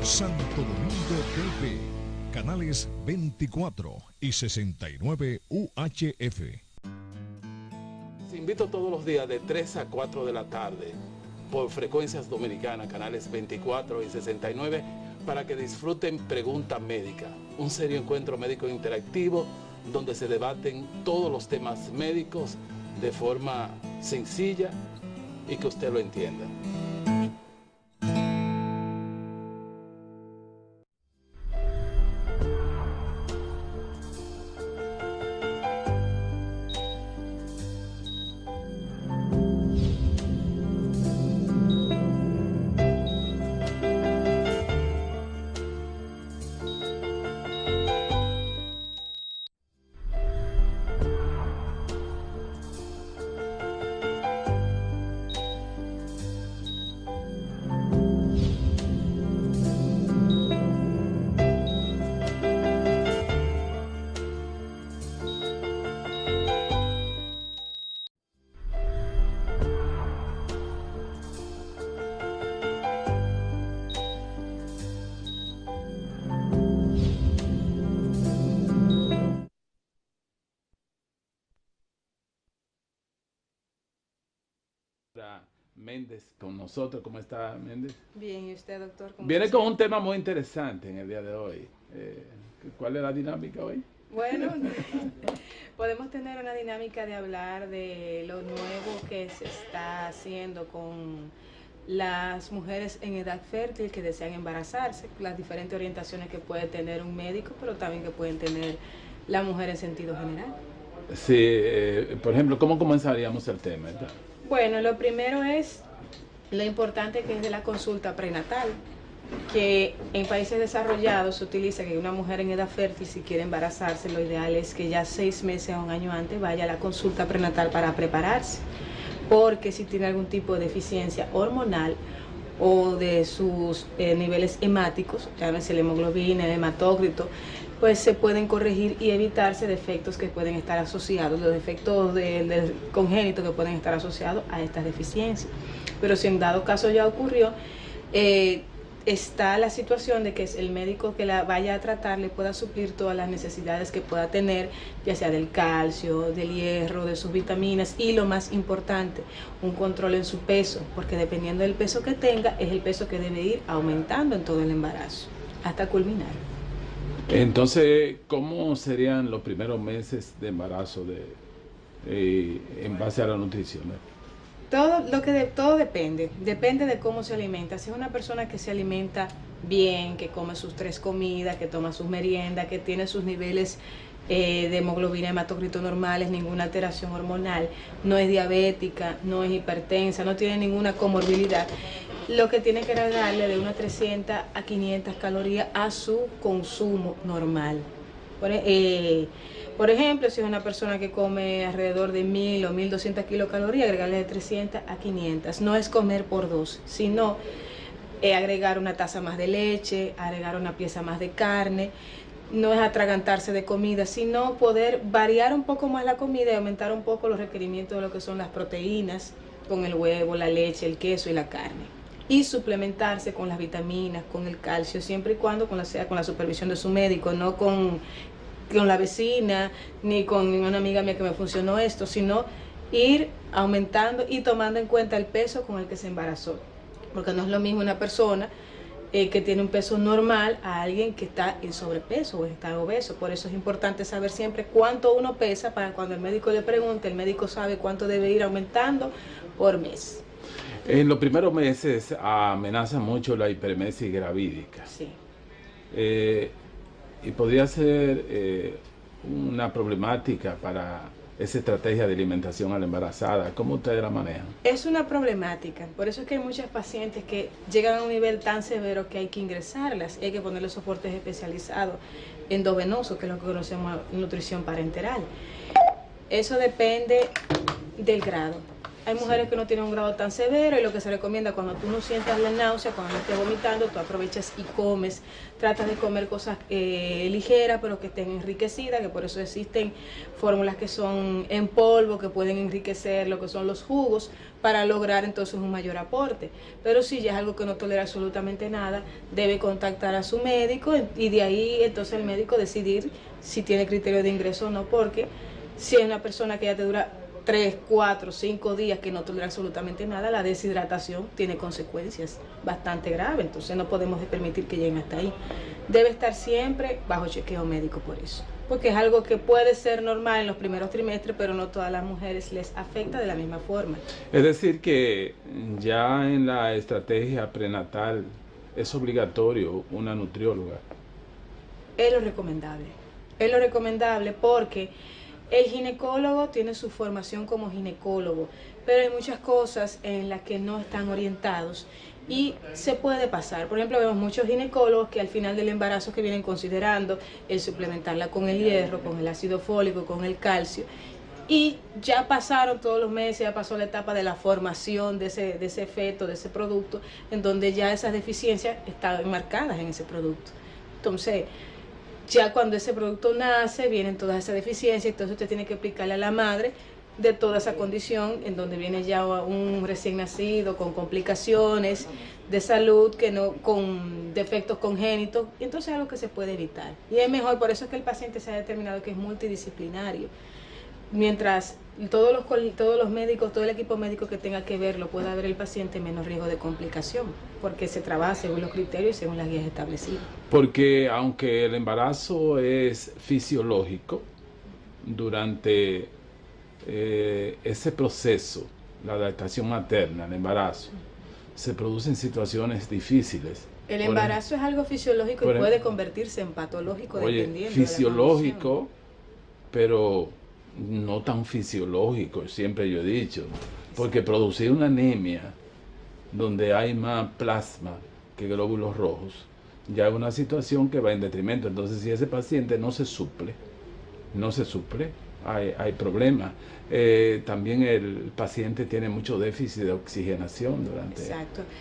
Santo Domingo TV, canales 24 y 69 UHF. Te invito todos los días de 3 a 4 de la tarde por Frecuencias Dominicanas, canales 24 y 69, para que disfruten Pregunta Médica, un serio encuentro médico interactivo donde se debaten todos los temas médicos de forma sencilla y que usted lo entienda. Méndez con nosotros. ¿Cómo está, Méndez? Bien, ¿y usted, doctor? Viene con un tema muy interesante en el día de hoy. ¿Cuál es la dinámica hoy? Bueno, podemos tener una dinámica de hablar de lo nuevo que se está haciendo con las mujeres en edad fértil que desean embarazarse, las diferentes orientaciones que puede tener un médico, pero también que pueden tener la mujer en sentido general. Sí, por ejemplo, ¿cómo comenzaríamos el tema? Bueno, lo primero es lo importante que es de la consulta prenatal, que en países desarrollados se utiliza que una mujer en edad fértil, si quiere embarazarse, lo ideal es que ya 6 meses a un año antes vaya a la consulta prenatal para prepararse, porque si tiene algún tipo de deficiencia hormonal o de sus niveles hemáticos, llámese la hemoglobina, el hematócrito, pues se pueden corregir y evitarse defectos que pueden estar asociados, los defectos del congénito que pueden estar asociados a estas deficiencias. Pero si en dado caso ya ocurrió, está la situación de que el médico que la vaya a tratar le pueda suplir todas las necesidades que pueda tener, ya sea del calcio, del hierro, de sus vitaminas y lo más importante, un control en su peso, porque dependiendo del peso que tenga, es el peso que debe ir aumentando en todo el embarazo, hasta culminar. Entonces, ¿cómo serían los primeros meses de embarazo en base a la nutrición? Todo depende de cómo se alimenta. Si es una persona que se alimenta bien, que come sus 3 comidas, que toma sus meriendas, que tiene sus niveles de hemoglobina, hematócrito normales, ninguna alteración hormonal, no es diabética, no es hipertensa, no tiene ninguna comorbilidad, lo que tiene que darle de unas 300 a 500 calorías a su consumo normal. Por ejemplo, si es una persona que come alrededor de 1000 o 1200 kilocalorías, agregarle de 300 a 500. No es comer por 2, sino agregar una taza más de leche, agregar una pieza más de carne. No es atragantarse de comida, sino poder variar un poco más la comida y aumentar un poco los requerimientos de lo que son las proteínas, con el huevo, la leche, el queso y la carne. Y suplementarse con las vitaminas, con el calcio, siempre y cuando sea con la supervisión de su médico, no con la vecina, ni con una amiga mía que me funcionó esto, sino ir aumentando y tomando en cuenta el peso con el que se embarazó. Porque no es lo mismo una persona que tiene un peso normal a alguien que está en sobrepeso o está obeso. Por eso es importante saber siempre cuánto uno pesa, para cuando el médico le pregunte, el médico sabe cuánto debe ir aumentando por mes. En los primeros meses amenaza mucho la hiperemesis gravídica. Sí. Y podría ser una problemática para esa estrategia de alimentación a la embarazada. ¿Cómo ustedes la manejan? Es una problemática, por eso es que hay muchas pacientes que llegan a un nivel tan severo que hay que ingresarlas, hay que ponerle soportes especializados endovenosos, que es lo que conocemos nutrición parenteral. Eso depende del grado. Hay mujeres que no tienen un grado tan severo y lo que se recomienda cuando tú no sientas la náusea, cuando no estés vomitando, tú aprovechas y comes. Tratas de comer cosas ligeras pero que estén enriquecidas, que por eso existen fórmulas que son en polvo, que pueden enriquecer lo que son los jugos para lograr entonces un mayor aporte. Pero si ya es algo que no tolera absolutamente nada, debe contactar a su médico y de ahí entonces el médico decidir si tiene criterio de ingreso o no, porque si es una persona que ya te dura 3, 4, 5 días que no tolera absolutamente nada, la deshidratación tiene consecuencias bastante graves, entonces no podemos permitir que lleguen hasta ahí. Debe estar siempre bajo chequeo médico por eso, porque es algo que puede ser normal en los primeros trimestres, pero no todas las mujeres les afecta de la misma forma. Es decir que ya en la estrategia prenatal es obligatorio una nutrióloga. Es lo recomendable porque el ginecólogo tiene su formación como ginecólogo, pero hay muchas cosas en las que no están orientados y se puede pasar. Por ejemplo, vemos muchos ginecólogos que al final del embarazo que vienen considerando el suplementarla con el hierro, con el ácido fólico, con el calcio, y ya pasaron todos los meses, ya pasó la etapa de la formación de ese feto, de ese producto, en donde ya esas deficiencias están marcadas en ese producto. Entonces, ya cuando ese producto nace, vienen todas esas deficiencias, entonces usted tiene que explicarle a la madre de toda esa condición, en donde viene ya un recién nacido con complicaciones de salud, con defectos congénitos, y entonces es algo que se puede evitar. Y es mejor, por eso es que el paciente se ha determinado que es multidisciplinario. Mientras todos los médicos, todo el equipo médico que tenga que verlo pueda ver el paciente, menos riesgo de complicación, porque se trabaja según los criterios y según las guías establecidas. Porque aunque el embarazo es fisiológico, durante ese proceso, la lactación materna, el embarazo, se producen situaciones difíciles. El embarazo es algo fisiológico y puede convertirse en patológico dependiendo fisiológico, de la condición. Pero no tan fisiológico, siempre yo he dicho, porque producir una anemia donde hay más plasma que glóbulos rojos, ya es una situación que va en detrimento. Entonces, si ese paciente no se suple, hay problemas. También el paciente tiene mucho déficit de oxigenación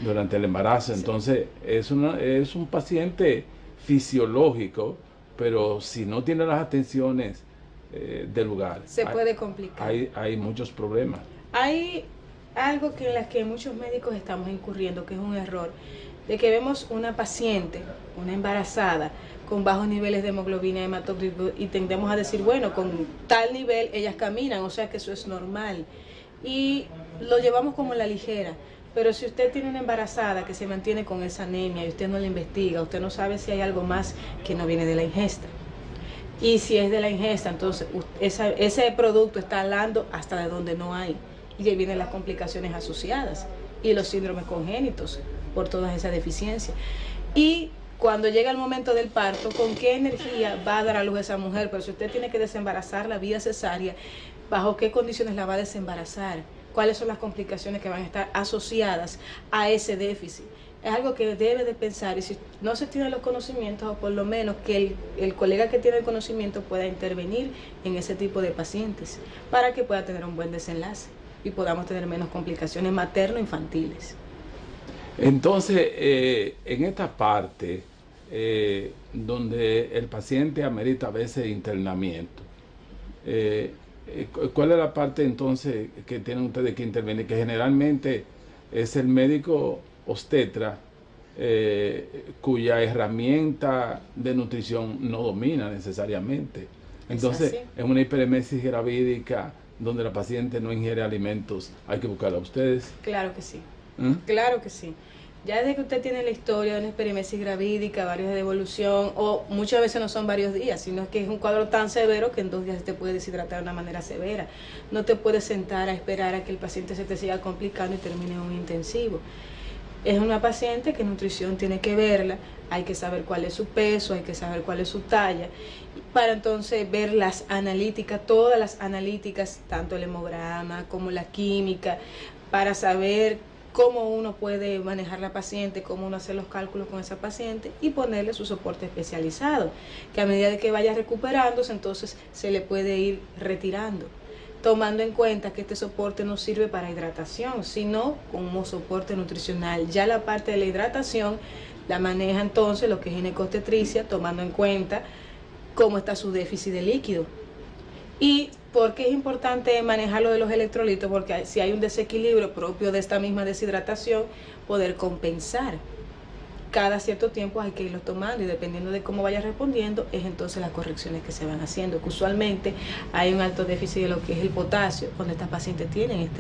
durante el embarazo. Entonces, es un paciente fisiológico, pero si no tiene las atenciones del lugar, se puede complicar. Hay muchos problemas. Hay algo en las que muchos médicos estamos incurriendo, que es un error, de que vemos una paciente, una embarazada, con bajos niveles de hemoglobina y hematocrito, y tendemos a decir, bueno, con tal nivel ellas caminan, o sea que eso es normal. Y lo llevamos como la ligera. Pero si usted tiene una embarazada que se mantiene con esa anemia y usted no la investiga, usted no sabe si hay algo más que no viene de la ingesta. Y si es de la ingesta, entonces ese producto está hablando hasta de donde no hay. Y ahí vienen las complicaciones asociadas y los síndromes congénitos por todas esas deficiencias. Y cuando llega el momento del parto, ¿con qué energía va a dar a luz esa mujer? Pero si usted tiene que desembarazarla vía cesárea, ¿bajo qué condiciones la va a desembarazar? ¿Cuáles son las complicaciones que van a estar asociadas a ese déficit? Es algo que debe de pensar, y si no se tienen los conocimientos, o por lo menos que el colega que tiene el conocimiento pueda intervenir en ese tipo de pacientes para que pueda tener un buen desenlace y podamos tener menos complicaciones materno-infantiles. Entonces, en esta parte donde el paciente amerita a veces internamiento, ¿cuál es la parte entonces que tienen ustedes que intervenir? Que generalmente es el médico obstetra, cuya herramienta de nutrición no domina necesariamente. Entonces, en una hiperemesis gravídica donde la paciente no ingiere alimentos, ¿hay que buscarla a ustedes? Claro que sí. Claro que sí. Ya desde que usted tiene la historia de una hiperemesis gravídica, varios días de evolución, o muchas veces no son varios días, sino que es un cuadro tan severo que en 2 días se te puede deshidratar de una manera severa. No te puedes sentar a esperar a que el paciente se te siga complicando y termine en un intensivo. Es una paciente que nutrición tiene que verla, hay que saber cuál es su peso, hay que saber cuál es su talla, para entonces ver las analíticas, todas las analíticas, tanto el hemograma como la química, para saber cómo uno puede manejar la paciente, cómo uno hace los cálculos con esa paciente y ponerle su soporte especializado, que a medida de que vaya recuperándose, entonces se le puede ir retirando. tomando en cuenta que este soporte no sirve para hidratación, sino como soporte nutricional. Ya la parte de la hidratación la maneja entonces lo que es ginecostetricia, tomando en cuenta cómo está su déficit de líquido. ¿Y por qué es importante manejar lo de los electrolitos? Porque si hay un desequilibrio propio de esta misma deshidratación, poder compensar. Cada cierto tiempo hay que irlos tomando y dependiendo de cómo vaya respondiendo, es entonces las correcciones que se van haciendo. Que usualmente hay un alto déficit de lo que es el potasio cuando estas pacientes tienen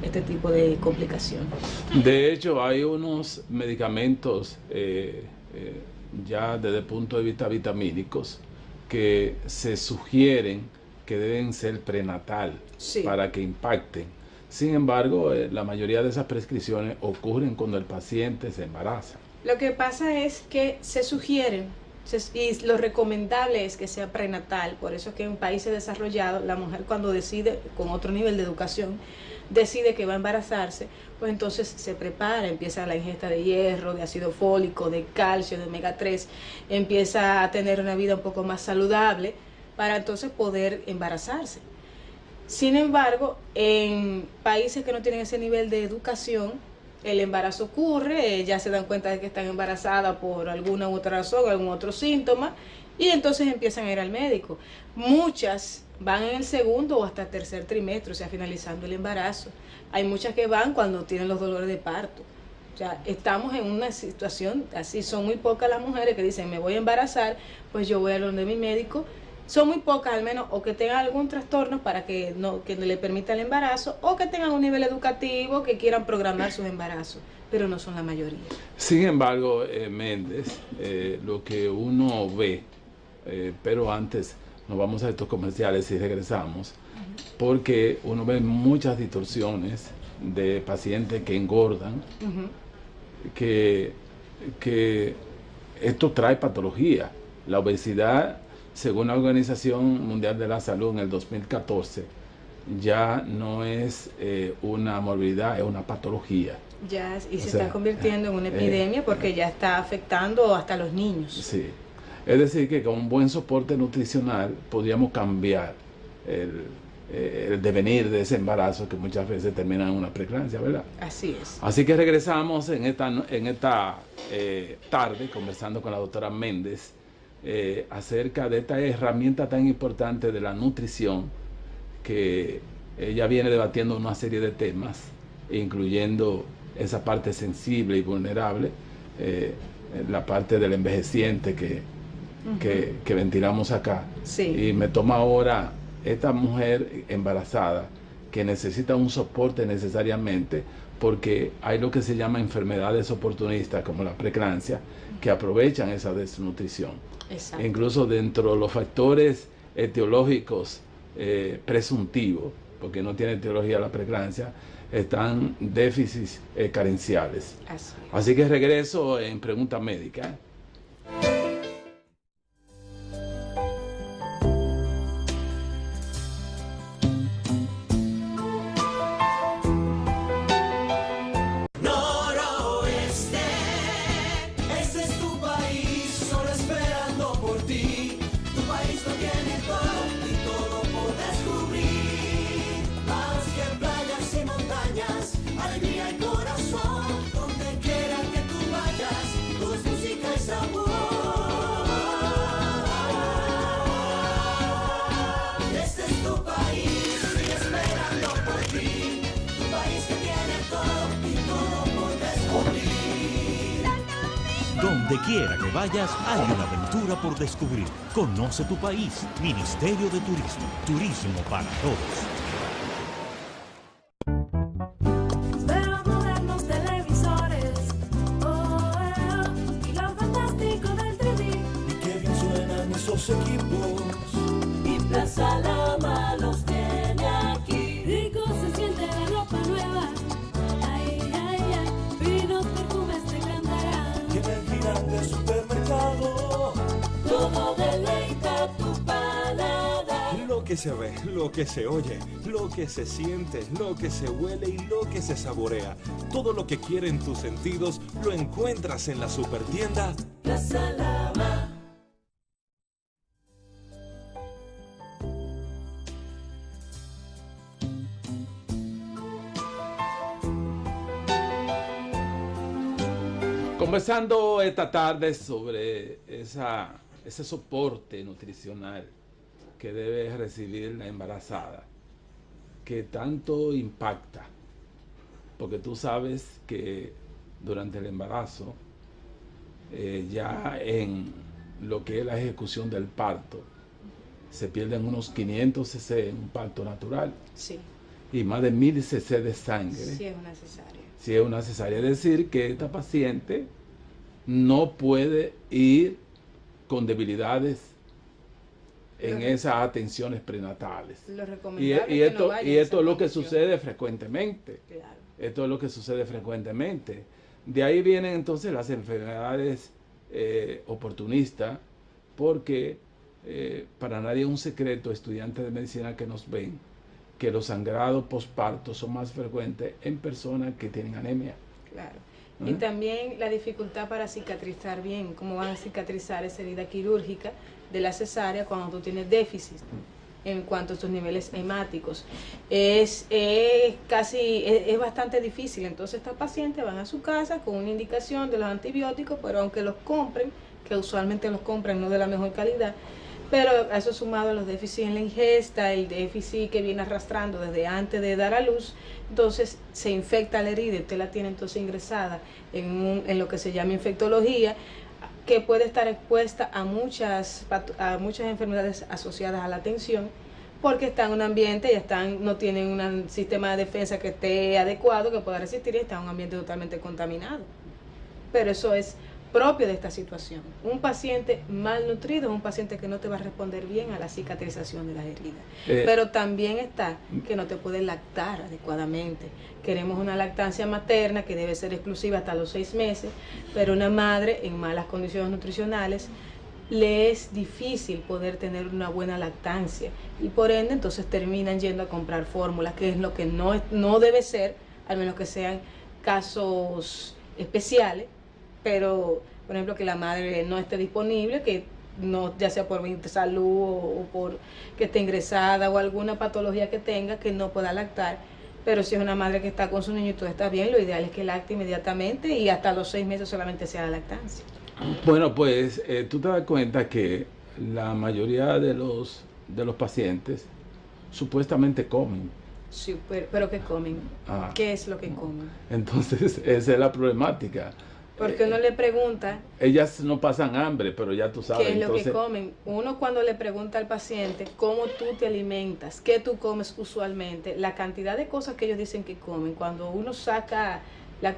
este tipo de complicación. De hecho, hay unos medicamentos ya desde el punto de vista vitamínicos que se sugieren que deben ser prenatal, sí, para que impacten. Sin embargo, la mayoría de esas prescripciones ocurren cuando el paciente se embaraza. Lo que pasa es que se sugieren, y lo recomendable es que sea prenatal. Por eso es que en países desarrollados, la mujer cuando decide, con otro nivel de educación, decide que va a embarazarse, pues entonces se prepara, empieza la ingesta de hierro, de ácido fólico, de calcio, de omega 3, empieza a tener una vida un poco más saludable para entonces poder embarazarse. Sin embargo, en países que no tienen ese nivel de educación, el embarazo ocurre, ya se dan cuenta de que están embarazadas por alguna u otra razón, algún otro síntoma, y entonces empiezan a ir al médico. Muchas van en el segundo o hasta tercer trimestre, o sea, finalizando el embarazo. Hay muchas que van cuando tienen los dolores de parto. O sea, estamos en una situación así, son muy pocas las mujeres que dicen, me voy a embarazar, pues yo voy a donde mi médico. Son muy pocas al menos, o que tengan algún trastorno para que le permita el embarazo, o que tengan un nivel educativo que quieran programar sus embarazos, pero no son la mayoría. Sin embargo, Méndez, lo que uno ve, pero antes nos vamos a estos comerciales y regresamos, porque uno ve muchas distorsiones de pacientes que engordan, que esto trae patología. La obesidad, según la Organización Mundial de la Salud en el 2014, ya no es una morbilidad, es una patología. Ya, y se está convirtiendo en una epidemia porque ya está afectando hasta a los niños. Sí, es decir que con un buen soporte nutricional podríamos cambiar el devenir de ese embarazo que muchas veces termina en una preeclampsia, ¿verdad? Así es. Así que regresamos en esta tarde conversando con la doctora Méndez acerca de esta herramienta tan importante de la nutrición, que ella viene debatiendo una serie de temas, incluyendo esa parte sensible y vulnerable, la parte del envejeciente que ventilamos acá. Sí. Y me toma ahora esta mujer embarazada que necesita un soporte necesariamente, porque hay lo que se llama enfermedades oportunistas como la preeclampsia, que aprovechan esa desnutrición. Exacto. Incluso dentro de los factores etiológicos presuntivos, porque no tiene etiología la preeclampsia, están déficits carenciales. Así que regreso en Pregunta Médica. Donde quiera que vayas, hay una aventura por descubrir. Conoce tu país. Ministerio de Turismo. Turismo para todos. Pero modernos televisores, y lo fantástico del 3D. Y qué bien suenan esos equipos. Y Plaza Lama los tiene aquí. Rico se siente la ropa nueva. Ay, ay, ay, vinos, perfumes te cantarán. Y en el gigante supermercado, todo deleita tu paladar. Lo que se ve, lo que se oye, lo que se siente, lo que se huele y lo que se saborea. Todo lo que quieren tus sentidos lo encuentras en la supertienda Plaza Lama. Conversando esta tarde sobre ese soporte nutricional que debe recibir la embarazada, que tanto impacta, porque tú sabes que durante el embarazo, ya en lo que es la ejecución del parto, se pierden unos 500 cc en un parto natural. Sí. Y más de 1000 cc de sangre. Sí, es una cesárea. Si es una cesárea, es decir, que esta paciente no puede ir con debilidades en esas atenciones prenatales. Lo Y recomendable es que no vaya esto a es lo que esa sucede frecuentemente. Claro. Esto es lo que sucede frecuentemente. De ahí vienen entonces las enfermedades oportunistas, porque para nadie es un secreto, estudiantes de medicina que nos ven, que los sangrados postparto son más frecuentes en personas que tienen anemia. Claro. Y también la dificultad para cicatrizar bien, cómo van a cicatrizar esa herida quirúrgica de la cesárea cuando tú tienes déficit en cuanto a estos niveles hemáticos. Es bastante difícil. Entonces estas pacientes van a su casa con una indicación de los antibióticos, pero aunque los compren, que usualmente los compran no de la mejor calidad, pero a eso sumado a los déficits en la ingesta, el déficit que viene arrastrando desde antes de dar a luz, entonces se infecta la herida y usted la tiene entonces ingresada en lo que se llama infectología, que puede estar expuesta a muchas enfermedades asociadas a la tensión, porque está en un ambiente y no tienen un sistema de defensa que esté adecuado, que pueda resistir, y está en un ambiente totalmente contaminado. Pero eso es propio de esta situación. Un paciente malnutrido es un paciente que no te va a responder bien a la cicatrización de las heridas. Pero también está que no te puede lactar adecuadamente. Queremos una lactancia materna que debe ser exclusiva hasta los 6 meses, pero una madre en malas condiciones nutricionales le es difícil poder tener una buena lactancia, y por ende entonces terminan yendo a comprar fórmulas, que es lo que no debe ser, al menos que sean casos especiales, pero por ejemplo que la madre no esté disponible, que no, ya sea por salud o por que esté ingresada o alguna patología que tenga, que no pueda lactar. Pero si es una madre que está con su niño y todo está bien, lo ideal es que lacte inmediatamente y hasta los 6 meses solamente sea la lactancia. Bueno, pues tú te das cuenta que la mayoría de los pacientes supuestamente comen. Sí, pero ¿qué comen? ¿Qué es lo que comen? Entonces, esa es la problemática. Porque uno le pregunta... Ellas no pasan hambre, pero ya tú sabes. ¿Qué es lo que comen? Uno cuando le pregunta al paciente cómo tú te alimentas, qué tú comes usualmente, la cantidad de cosas que ellos dicen que comen, cuando uno saca la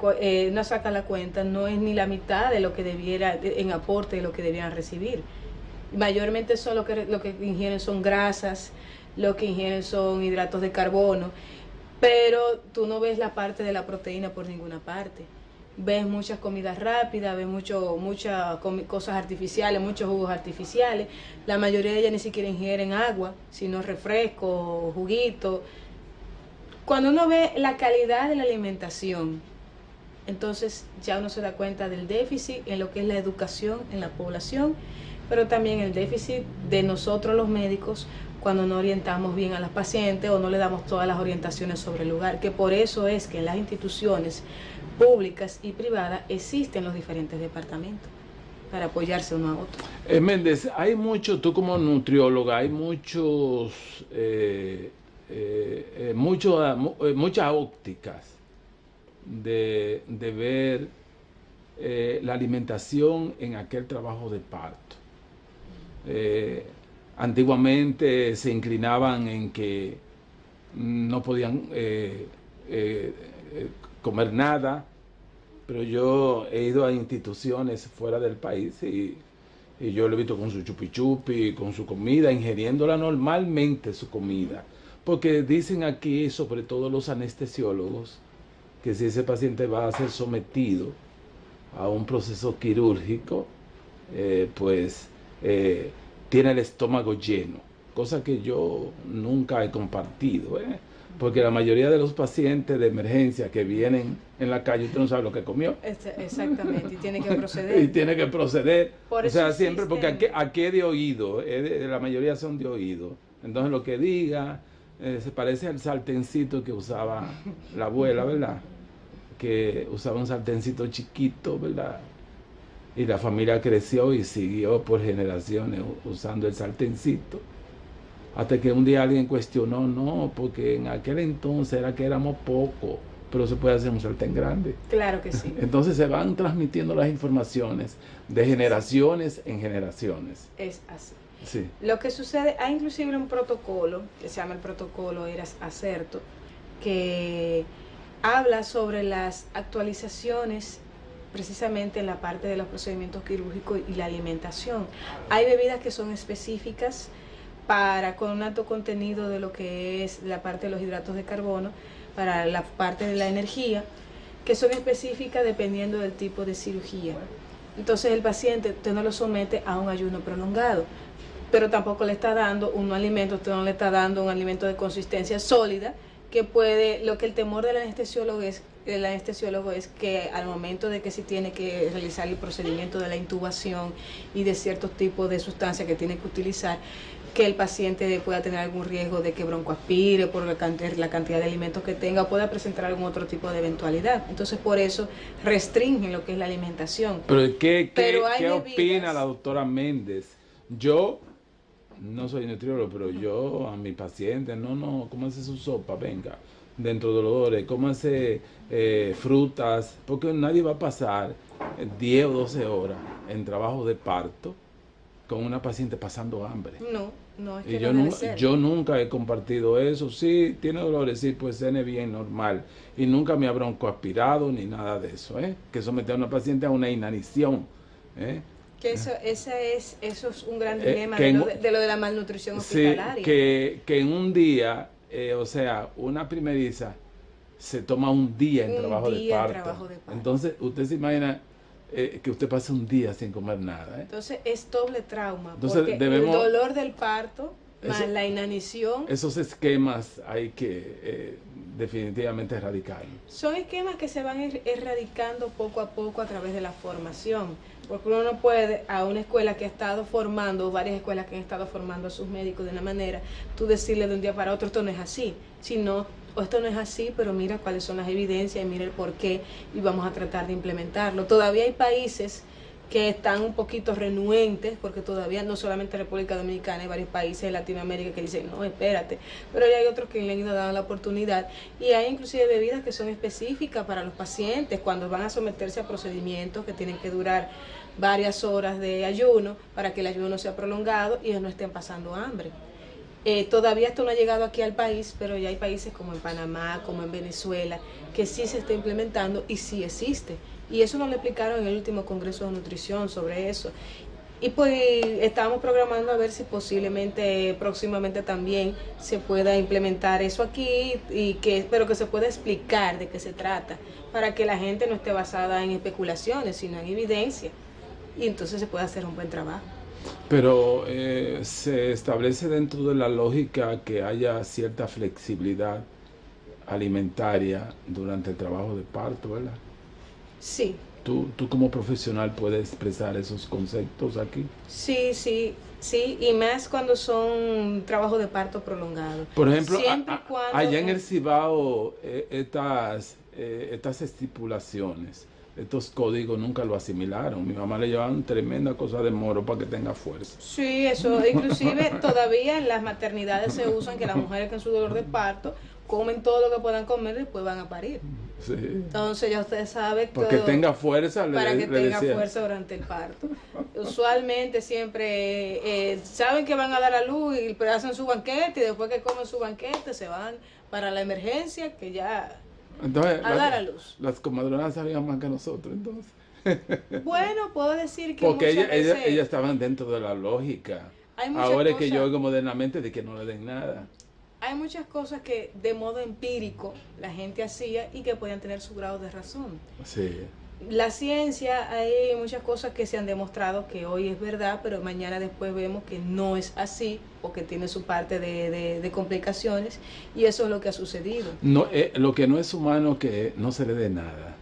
cuenta, no es ni la mitad de lo que debiera, en aporte de lo que debieran recibir. Mayormente son lo que ingieren son grasas, lo que ingieren son hidratos de carbono, pero tú no ves la parte de la proteína por ninguna parte. Ves muchas comidas rápidas, ves muchas cosas artificiales, muchos jugos artificiales. La mayoría de ellas ni siquiera ingieren agua, sino refresco, juguito. Cuando uno ve la calidad de la alimentación, entonces ya uno se da cuenta del déficit en lo que es la educación en la población, pero también el déficit de nosotros los médicos cuando no orientamos bien a las pacientes o no le damos todas las orientaciones sobre el lugar, que por eso es que en las instituciones públicas y privadas existen los diferentes departamentos para apoyarse uno a otro. Méndez, hay mucho, tú como nutrióloga, hay muchas ópticas de ver la alimentación en aquel trabajo de parto. Antiguamente se inclinaban en que no podían comer nada, pero yo he ido a instituciones fuera del país y yo lo he visto con su chupi chupi, con su comida, ingiriéndola normalmente su comida, porque dicen aquí, sobre todo los anestesiólogos, que si ese paciente va a ser sometido a un proceso quirúrgico, tiene el estómago lleno, cosa que yo nunca he compartido, porque la mayoría de los pacientes de emergencia que vienen en la calle, usted no sabe lo que comió. Exactamente, y tiene que proceder. Y tiene que proceder. Por o sea, eso siempre, porque aquí es de oído, la mayoría son de oído. Entonces lo que diga se parece al sartencito que usaba la abuela, ¿verdad? que usaba un sartencito chiquito, ¿verdad? Y la familia creció y siguió por generaciones usando el sartencito. Hasta que un día alguien cuestionó, no, porque en aquel entonces era que éramos pocos, pero se puede hacer un sartén grande. Claro que sí. Entonces se van transmitiendo las informaciones de generaciones en generaciones. Es así. Sí. Lo que sucede, hay inclusive un protocolo, que se llama el protocolo Eras Acerto, que habla sobre las actualizaciones precisamente en la parte de los procedimientos quirúrgicos y la alimentación. Hay bebidas que son específicas con un alto contenido de lo que es la parte de los hidratos de carbono, para la parte de la energía, que son específicas dependiendo del tipo de cirugía. Entonces el paciente, usted no lo somete a un ayuno prolongado, pero tampoco le está dando un alimento, usted no le está dando un alimento de consistencia sólida, que puede, lo que el temor del anestesiólogo es que al momento de que se tiene que realizar el procedimiento de la intubación y de ciertos tipos de sustancias que tiene que utilizar, que el paciente pueda tener algún riesgo de que broncoaspire por la cantidad de alimentos que tenga, o pueda presentar algún otro tipo de eventualidad. Entonces, por eso restringen lo que es la alimentación. Pero ¿qué bebidas... opina la doctora Méndez? Yo no soy nutriólogo, pero yo a mi paciente, cómase su sopa, venga, dentro de dolores, cómase frutas, porque nadie va a pasar 10 o 12 horas en trabajo de parto con una paciente pasando hambre. No, es que y yo nunca he compartido eso. Sí, tiene dolores, sí, pues cene bien, normal. Y nunca me ha broncoaspirado ni nada de eso, que someter a una paciente a una inanición. Que eso es un gran dilema de lo de la malnutrición hospitalaria. Sí, que en un día, una primeriza se toma un día en trabajo de parto. Entonces, usted se imagina que usted pase un día sin comer nada. Entonces es doble trauma, entonces, porque el dolor del parto más la inanición. Esos esquemas hay que definitivamente erradicar. Son esquemas que se van erradicando poco a poco a través de la formación, porque uno no puede a una escuela que ha estado formando, varias escuelas que han estado formando a sus médicos de una manera, tú decirle de un día para otro, esto no es así, sino esto no es así, pero mira cuáles son las evidencias y mira el por qué y vamos a tratar de implementarlo. Todavía hay países que están un poquito renuentes, porque todavía no solamente República Dominicana, hay varios países de Latinoamérica que dicen, no, espérate, pero ya hay otros que le han ido dando la oportunidad, y hay inclusive bebidas que son específicas para los pacientes cuando van a someterse a procedimientos que tienen que durar varias horas de ayuno para que el ayuno sea prolongado y ellos no estén pasando hambre. Todavía esto no ha llegado aquí al país, pero ya hay países como en Panamá, como en Venezuela, que sí se está implementando y sí existe. Y eso nos lo explicaron en el último Congreso de Nutrición sobre eso. Y pues estamos programando a ver si posiblemente próximamente también se pueda implementar eso aquí, pero que se pueda explicar de qué se trata, para que la gente no esté basada en especulaciones, sino en evidencia. Y entonces se puede hacer un buen trabajo. Pero se establece dentro de la lógica que haya cierta flexibilidad alimentaria durante el trabajo de parto, ¿verdad? Sí. ¿Tú como profesional puedes expresar esos conceptos aquí? Sí, y más cuando son trabajos de parto prolongado. Por ejemplo, cuando allá en el Cibao, estas estipulaciones, estos códigos nunca lo asimilaron. Mi mamá le llevaban tremenda cosa de moro para que tenga fuerza. Sí, eso, inclusive todavía en las maternidades se usan que las mujeres con su dolor de parto comen todo lo que puedan comer y después van a parir. Sí. Entonces ya usted sabe que para que tenga fuerza, para que tenga fuerza durante el parto. Usualmente siempre saben que van a dar a luz y hacen su banquete, y después que comen su banquete se van para la emergencia, que ya entonces, dar a luz. Las comadronas sabían más que nosotros, entonces. Bueno, puedo decir que porque muchas veces ellas estaban dentro de la lógica. Ahora es que yo oigo modernamente de que no le den nada. Hay muchas cosas que de modo empírico la gente hacía y que podían tener su grado de razón. Sí. La ciencia, hay muchas cosas que se han demostrado que hoy es verdad, pero mañana después vemos que no es así o que tiene su parte de complicaciones, y eso es lo que ha sucedido. No, lo que no es humano que no se le dé nada.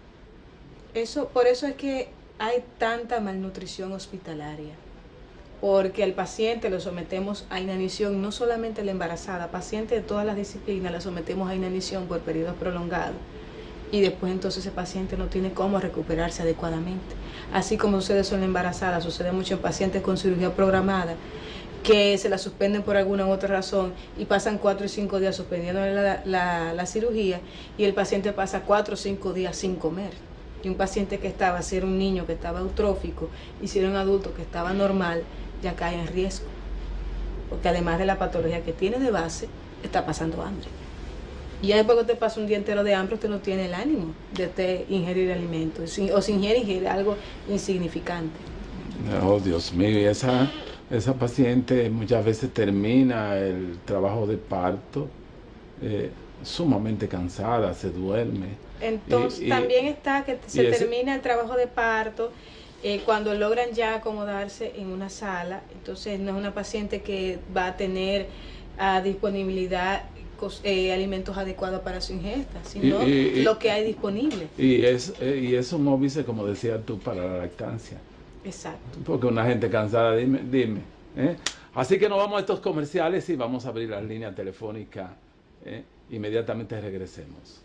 Por eso es que hay tanta malnutrición hospitalaria. Porque al paciente lo sometemos a inanición, no solamente la embarazada, paciente de todas las disciplinas la sometemos a inanición por periodos prolongados. y después entonces ese paciente no tiene cómo recuperarse adecuadamente. Así como sucede eso en la embarazada, sucede mucho en pacientes con cirugía programada, que se la suspenden por alguna u otra razón y pasan 4 y 5 días suspendiendo la cirugía, y el paciente pasa 4 o 5 días sin comer. Y un paciente que estaba, si era un niño que estaba eutrófico y si era un adulto que estaba normal, ya cae en riesgo. Porque además de la patología que tiene de base, está pasando hambre. Y ya después que te pasa un día entero de hambre, usted no tiene el ánimo de ingerir alimentos. O si ingiere algo insignificante. Oh, Dios mío, y esa paciente muchas veces termina el trabajo de parto sumamente cansada, se duerme. Entonces también está que se termina el trabajo de parto cuando logran ya acomodarse en una sala. Entonces no es una paciente que va a tener a disponibilidad alimentos adecuados para su ingesta, sino lo que hay disponible. Y es un óbice, como decías tú, para la lactancia. Exacto. Porque una gente cansada, dime. Así que nos vamos a estos comerciales y vamos a abrir las líneas telefónicas. Inmediatamente regresemos.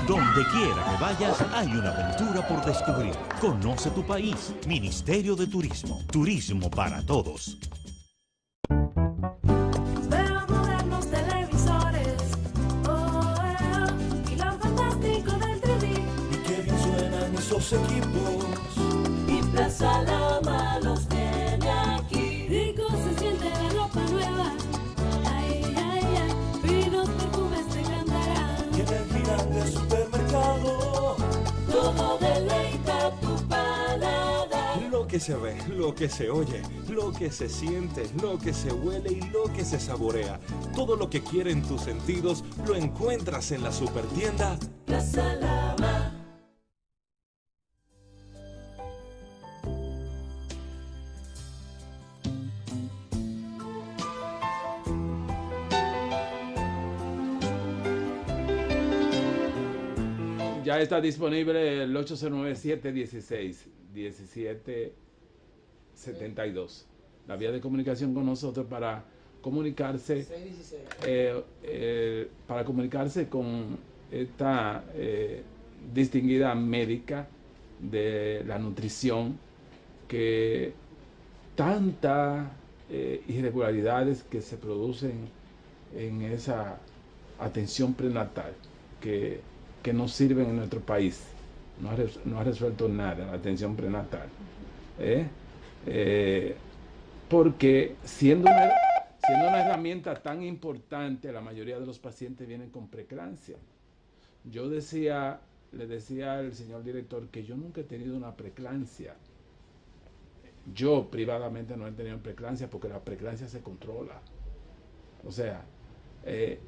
Donde quiera que vayas, hay una aventura por descubrir. Conoce tu país. Ministerio de Turismo. Turismo para todos. Veo modernos televisores, y lo fantástico del 3D. Y qué bien suenan esos equipos. Y Plaza Lama los tiene aquí. Rico se siente la ropa nueva. Ay, ay, ay. Vinos, perfumes te cantarán. Y en el gigante supermercado. Todo deleita tu paladar. Lo que se ve, lo que se oye, lo que se siente, lo que se huele y lo que se saborea. Todo lo que quieren tus sentidos lo encuentras en la supertienda Plaza Lama. Ya está disponible el 809-716-1772. La vía de comunicación con nosotros para comunicarse, para comunicarse con esta distinguida médica de la nutrición, que tantas irregularidades que se producen en esa atención prenatal que no sirven en nuestro país. No ha resuelto nada la atención prenatal. Porque siendo una herramienta tan importante, la mayoría de los pacientes vienen con preeclampsia. Le decía al señor director que yo nunca he tenido una preeclampsia. Yo privadamente no he tenido preeclampsia porque la preeclampsia se controla. O sea,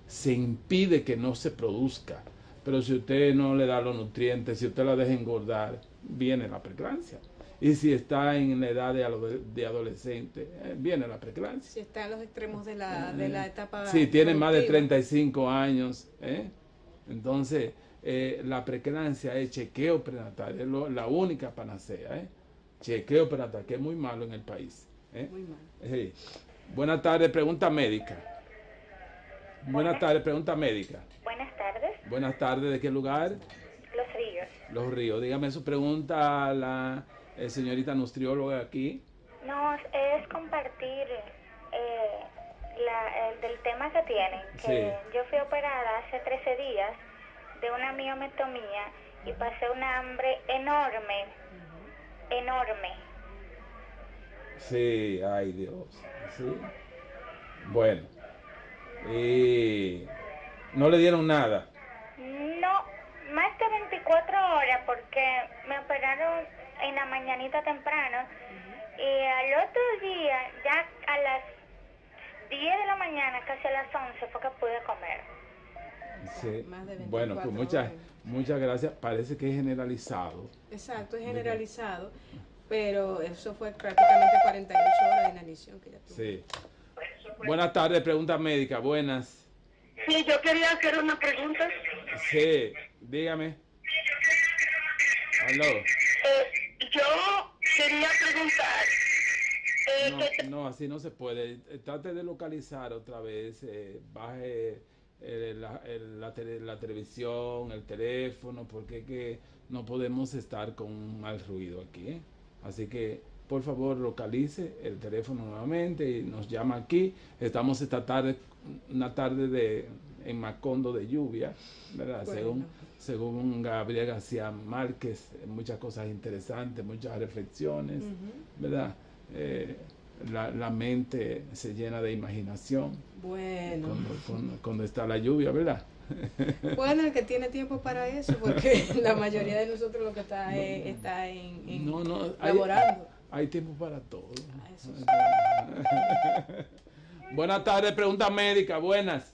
se impide que no se produzca. Pero si usted no le da los nutrientes, si usted la deja engordar, viene la preeclampsia. Y si está en la edad de adolescente, viene la preeclampsia. Si está en los extremos de la etapa. Si tiene más de 35 años, entonces la preeclampsia es chequeo prenatal, es la única panacea. Chequeo prenatal, que es muy malo en el país. Muy malo. Buenas tardes, pregunta médica. Buenas tardes, pregunta médica. Buenas tardes. Buenas tardes, ¿de qué lugar? Los Ríos. Los Ríos. Dígame su pregunta a la señorita nutrióloga aquí. No, es compartir del tema que tienen. Que Sí. yo fui operada hace 13 días de una miometomía y pasé una hambre enorme. Enorme. Sí, ay Dios. Sí. Bueno. Y no le dieron nada. No, más de 24 horas porque me operaron en la mañanita temprano y al otro día, ya a las 10 de la mañana, casi a las 11, fue que pude comer. Sí. Más de 24 Bueno, pues horas. muchas gracias. Parece que es generalizado. Exacto, es generalizado, pero eso fue prácticamente 48 horas de inanición que ya tuve. Sí. Buenas tardes, pregunta médica. Buenas. Sí, yo quería hacer una pregunta. Sí, dígame. Aló. Yo quería preguntar. No, así no se puede. Trate de localizar otra vez. Baje la televisión, el teléfono, porque es que no podemos estar con un mal ruido aquí, ¿eh? Así que, por favor, localice el teléfono nuevamente y nos llama aquí. Estamos esta tarde, una tarde en Macondo de lluvia, ¿verdad? Bueno. Según Gabriel García Márquez, muchas cosas interesantes, muchas reflexiones, ¿verdad? La mente se llena de imaginación. Bueno. Cuando está la lluvia, ¿verdad? Bueno, el que tiene tiempo para eso, porque la mayoría de nosotros lo que está en laborando. Hay tiempo para todo. Eso sí. Buenas tardes, pregunta médica, buenas.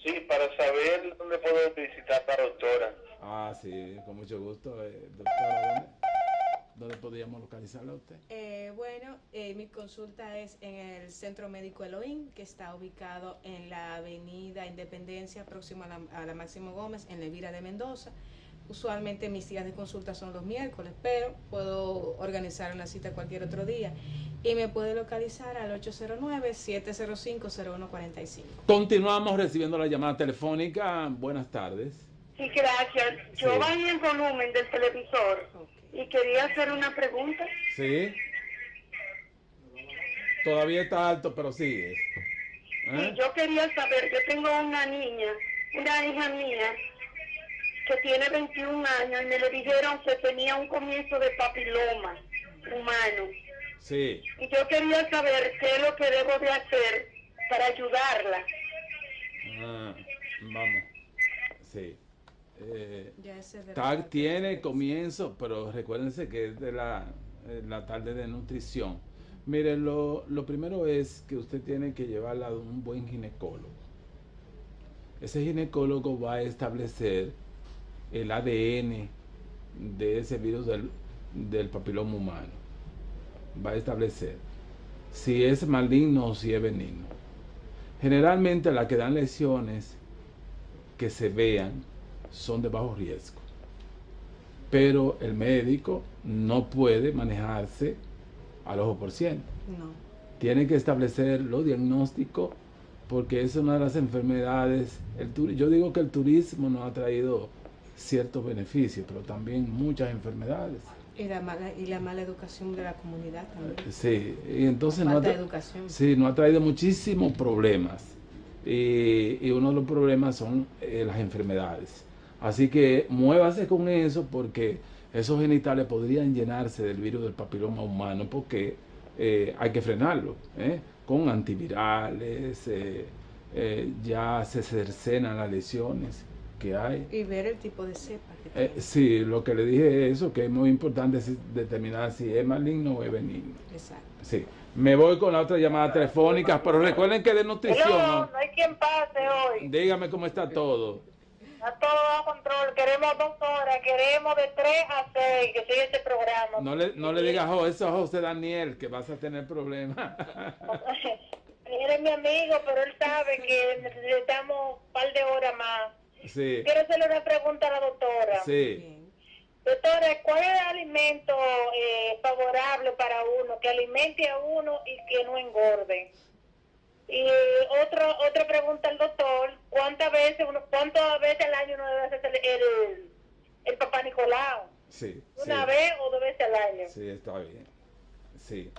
Sí, para saber dónde puedo visitar a la doctora. Ah, sí, con mucho gusto. Doctora, ¿dónde podríamos localizarla a usted? Mi consulta es en el Centro Médico Elohim, que está ubicado en la Avenida Independencia, próxima a la Máximo Gómez, en la Elvira de Mendoza. Usualmente mis días de consulta son los miércoles, pero puedo organizar una cita cualquier otro día. Y me puede localizar al 809-705-0145. Continuamos recibiendo la llamada telefónica. Buenas tardes. Sí, gracias. Yo bajé el volumen del televisor y quería hacer una pregunta. Sí. Todavía está alto, pero sigue. Sí, yo quería saber, yo tengo una hija mía, que tiene 21 años y me le dijeron que tenía un comienzo de papiloma humano. Sí. Y yo quería saber qué es lo que debo de hacer para ayudarla. Vamos. Sí. Ya ese de TAG tiene comienzo, pero recuérdense que es de la tarde de nutrición. Mire, lo primero es que usted tiene que llevarla a un buen ginecólogo. Ese ginecólogo va a establecer el ADN de ese virus del papiloma humano. Va a establecer si es maligno o si es benigno. Generalmente las que dan lesiones que se vean son de bajo riesgo, pero el médico no puede manejarse al ojo por cien. No. Tiene que establecer los diagnósticos, porque es una de las enfermedades. Yo digo que el turismo nos ha traído ciertos beneficios, pero también muchas enfermedades. Y la mala educación de la comunidad también. Sí, y entonces falta de educación. Sí, nos ha traído muchísimos problemas. Y uno de los problemas son las enfermedades. Así que muévase con eso, porque esos genitales podrían llenarse del virus del papiloma humano, porque hay que frenarlo, con antivirales, ya se cercenan las lesiones que hay. Y ver el tipo de cepa que tiene. Sí, lo que le dije es eso, que es muy importante determinar si es maligno o es benigno. Exacto. Sí. Me voy con la otra llamada telefónica, pero recuerden que de nutrición... No hay quien pase hoy. Dígame cómo está todo. A todo bajo control. Queremos 2 horas, queremos de 3 a 6, que sigue este programa. No le digas eso a José Daniel, que vas a tener problemas. Él es mi amigo, pero él sabe que necesitamos un par de horas más. Sí. Quiero hacerle una pregunta a la doctora. Sí. Bien. Doctora, ¿cuál es el alimento favorable para uno, que alimente a uno y que no engorde? Y otra pregunta al doctor, ¿cuántas veces al año uno debe hacer el Papá Nicolau? Sí. ¿Una vez o 2 veces al año? Sí, está bien. Sí.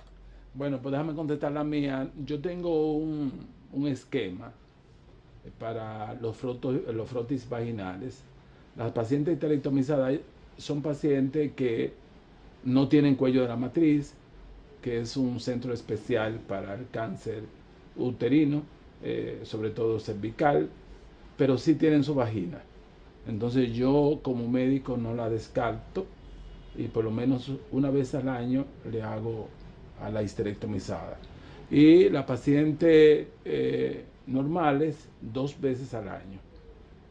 Bueno, pues déjame contestar la mía. Yo tengo un esquema para los frotis vaginales. Las pacientes histerectomizadas son pacientes que no tienen cuello de la matriz, que es un centro especial para el cáncer uterino, sobre todo cervical, pero sí tienen su vagina. Entonces yo como médico no la descarto y por lo menos una vez al año le hago a la histerectomizada. Y la paciente normales 2 veces al año.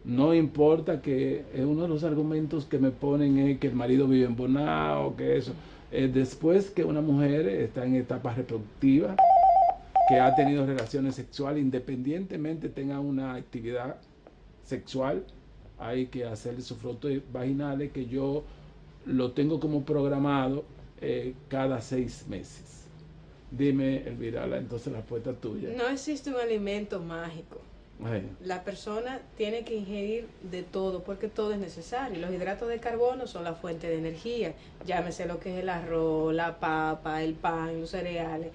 No importa que uno de los argumentos que me ponen es que el marido vive en Bonao, que eso. Después que una mujer está en etapa reproductiva, que ha tenido relaciones sexuales, independientemente tenga una actividad sexual, hay que hacerle sus frotos vaginales, que yo lo tengo como programado cada 6 meses. Dime, Elvira, entonces la respuesta tuya. No existe un alimento mágico. Ay. La persona tiene que ingerir de todo, porque todo es necesario. Los hidratos de carbono son la fuente de energía. Llámese lo que es el arroz, la papa, el pan, los cereales.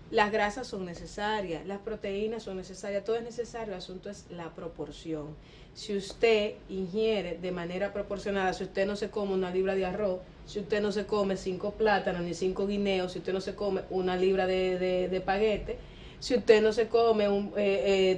Las grasas son necesarias, las proteínas son necesarias, todo es necesario, el asunto es la proporción. Si usted ingiere de manera proporcionada, si usted no se come 1 libra de arroz, si usted no se come 5 plátanos ni 5 guineos, si usted no se come 1 libra de espaguete, si usted no se come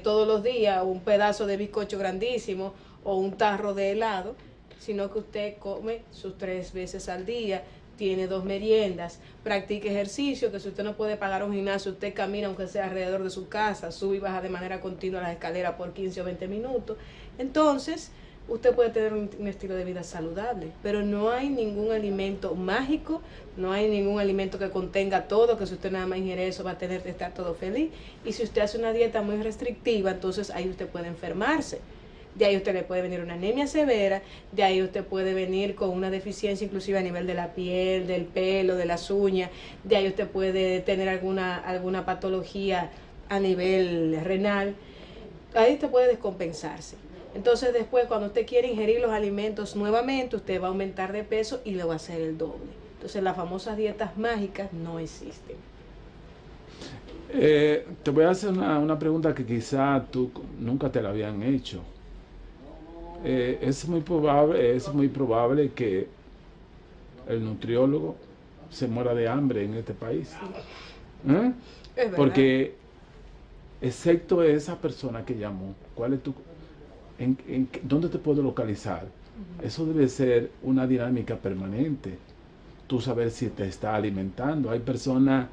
todos los días un pedazo de bizcocho grandísimo o un tarro de helado, sino que usted come sus 3 veces al día, tiene 2 meriendas, practique ejercicio, que si usted no puede pagar un gimnasio, usted camina aunque sea alrededor de su casa, sube y baja de manera continua las escaleras por 15 o 20 minutos. Entonces, usted puede tener un estilo de vida saludable, pero no hay ningún alimento mágico, no hay ningún alimento que contenga todo, que si usted nada más ingiere eso va a tener que estar todo feliz. Y si usted hace una dieta muy restrictiva, entonces ahí usted puede enfermarse. De ahí usted le puede venir una anemia severa, de ahí usted puede venir con una deficiencia inclusive a nivel de la piel, del pelo, de las uñas, de ahí usted puede tener alguna patología a nivel renal, ahí usted puede descompensarse. Entonces después cuando usted quiere ingerir los alimentos nuevamente, usted va a aumentar de peso y le va a hacer el doble. Entonces las famosas dietas mágicas no existen. Te voy a hacer una pregunta que quizá tú nunca te la habían hecho. Es muy probable que el nutriólogo se muera de hambre en este país. Es porque excepto esa persona que llamó, ¿cuál es tu, dónde te puedo localizar? Eso debe ser una dinámica permanente. Tú saber si te está alimentando. Hay personas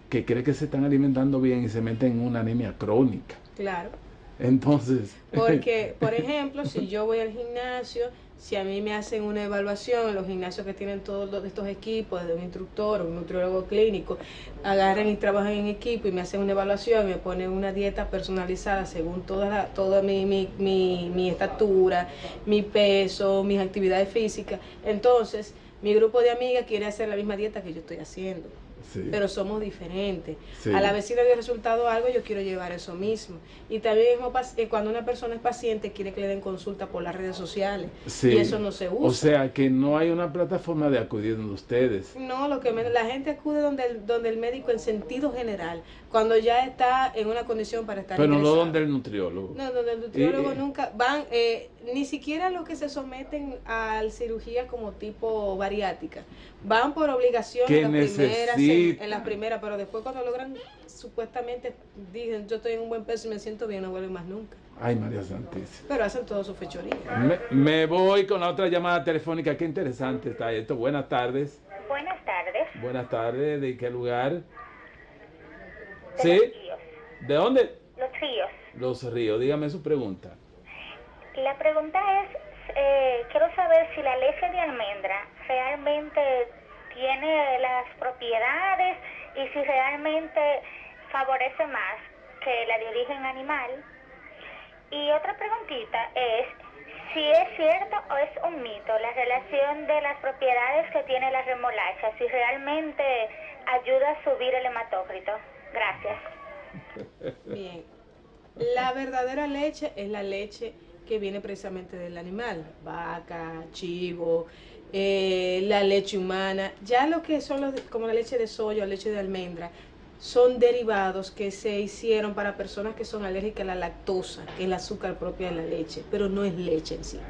que creen que se están alimentando bien y se meten en una anemia crónica. Claro. Entonces, porque, por ejemplo, si yo voy al gimnasio, si a mí me hacen una evaluación, los gimnasios que tienen todos estos equipos, de un instructor o un nutriólogo clínico, agarran y trabajan en equipo y me hacen una evaluación y me ponen una dieta personalizada según toda mi estatura, mi peso, mis actividades físicas. Entonces, mi grupo de amigas quiere hacer la misma dieta que yo estoy haciendo. Sí. Pero somos diferentes. Sí. A la vez si le dio resultado algo, yo quiero llevar eso mismo. Y también cuando una persona es paciente, quiere que le den consulta por las redes sociales. Sí. Y eso no se usa. O sea, que no hay una plataforma de acudir donde ustedes. No, la gente acude donde el médico en sentido general, cuando ya está en una condición para estar pero ingresado. No donde el nutriólogo. No, donde el nutriólogo nunca van, ni siquiera los que se someten a cirugía como tipo bariátrica. Van por obligación en las primeras, pero después cuando logran, supuestamente dicen, yo estoy en un buen peso y me siento bien, no vuelven más nunca. Ay, María Santísima. Pero hacen todo su fechoría. Me voy con la otra llamada telefónica. Qué interesante está esto. Buenas tardes. Buenas tardes. Buenas tardes. ¿De qué lugar? De ¿Sí? Los Ríos. ¿De dónde? Los Ríos. Los Ríos. Dígame su pregunta. La pregunta es, quiero saber si la leche de almendra realmente tiene las propiedades y si realmente favorece más que la de origen animal. Y otra preguntita es si es cierto o es un mito la relación de las propiedades que tiene la remolacha, si realmente ayuda a subir el hematócrito. Gracias. Bien, la verdadera leche es la leche que viene precisamente del animal, vaca, chivo, la leche humana. Ya lo que son como la leche de soya o leche de almendra son derivados que se hicieron para personas que son alérgicas a la lactosa, que es el azúcar propia de la leche, pero no es leche en sí.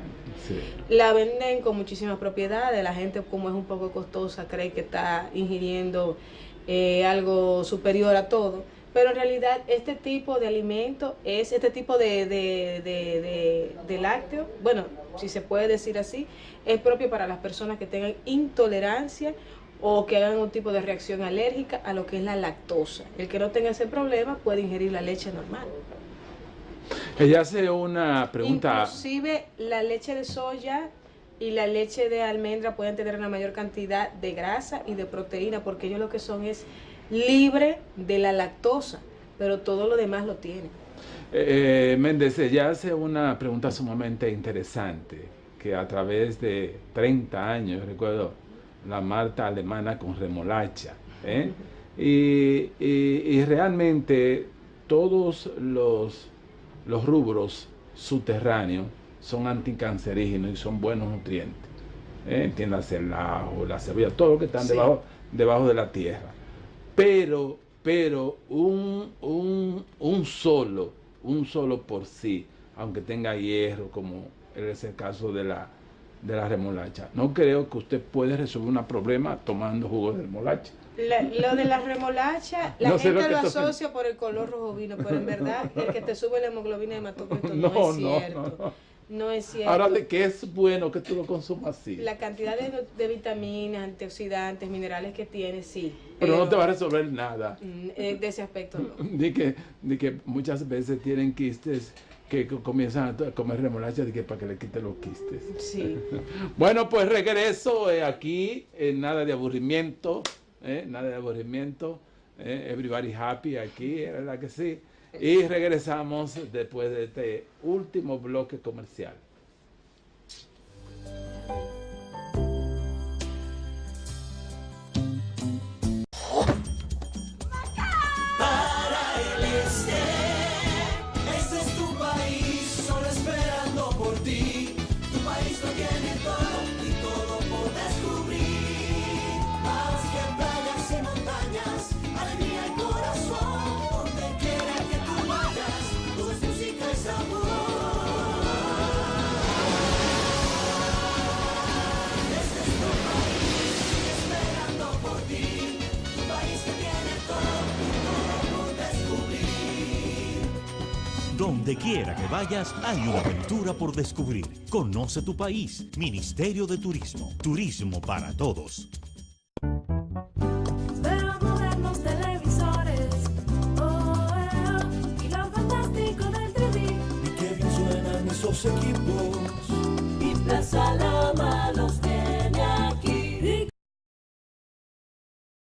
Sí. La venden con muchísimas propiedades. La gente, como es un poco costosa, cree que está ingiriendo algo superior a todo, Pero en realidad este tipo de alimento es este tipo de lácteo, bueno, si se puede decir así, es propio para las personas que tengan intolerancia o que hagan un tipo de reacción alérgica a lo que es la lactosa. El que no tenga ese problema puede ingerir la leche normal. Ella hace una pregunta. Inclusive la leche de soya y la leche de almendra pueden tener una mayor cantidad de grasa y de proteína, porque ellos lo que son es libre de la lactosa, pero todo lo demás lo tienen. Méndez, ella hace una pregunta sumamente interesante, que a través de 30 años, recuerdo, la malta alemana con remolacha, y realmente todos los rubros subterráneos son anticancerígenos y son buenos nutrientes. Entiéndase el ajo, la cebolla, todo lo que están debajo de la tierra. Pero un solo por sí, aunque tenga hierro, como es el caso de la remolacha, no creo que usted pueda resolver un problema tomando jugo de remolacha. Lo de la remolacha, la gente lo asocia por el color rojo vino, pero en verdad el que te sube la hemoglobina de hematocrito no es cierto. No es cierto. Ahora, ¿de qué es bueno que tú lo consumas así? La cantidad de vitaminas, antioxidantes, minerales que tiene, sí. Pero no te va a resolver nada. De ese aspecto no. De que muchas veces tienen quistes que comienzan a comer remolacha para que le quite los quistes. Sí. Bueno, pues regreso aquí, nada de aburrimiento, nada de aburrimiento. Everybody happy aquí, ¿verdad que sí? Y regresamos después de este último bloque comercial. Para el este es tu país, solo esperando por ti. Tu país lo tiene todo y todo por descubrir. Más que playas y montañas, alegría y corazón. Donde quiera que tú vayas, todo es música y sabor. Este es tu país, esperando por ti. Tu país que tiene todo y todo por descubrir. Donde quiera que vayas, hay una aventura por descubrir. Conoce tu país. Ministerio de Turismo. Turismo para todos. Veo modernos televisores, y lo fantástico del 3D. Y qué bien suenan esos equipos.